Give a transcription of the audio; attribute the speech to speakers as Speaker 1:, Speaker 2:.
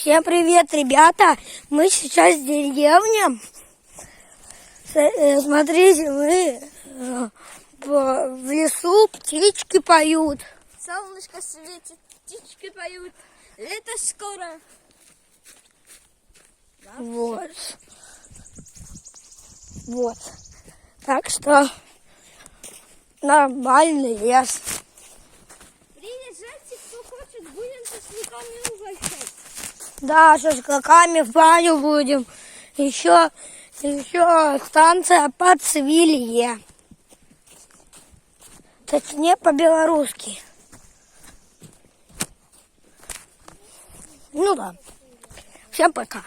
Speaker 1: Всем привет, ребята! Мы сейчас в деревне. Смотрите, мы в лесу, птички поют.
Speaker 2: Солнышко светит, птички поют. Лето скоро.
Speaker 1: Вот. Вот. Так что нормальный лес.
Speaker 2: Приезжайте, кто хочет, будем шашлыками угощать.
Speaker 1: Да, шашлыками в баню будем. Еще станция Подсвилье. Точнее, по-белорусски. Ну да. Всем пока.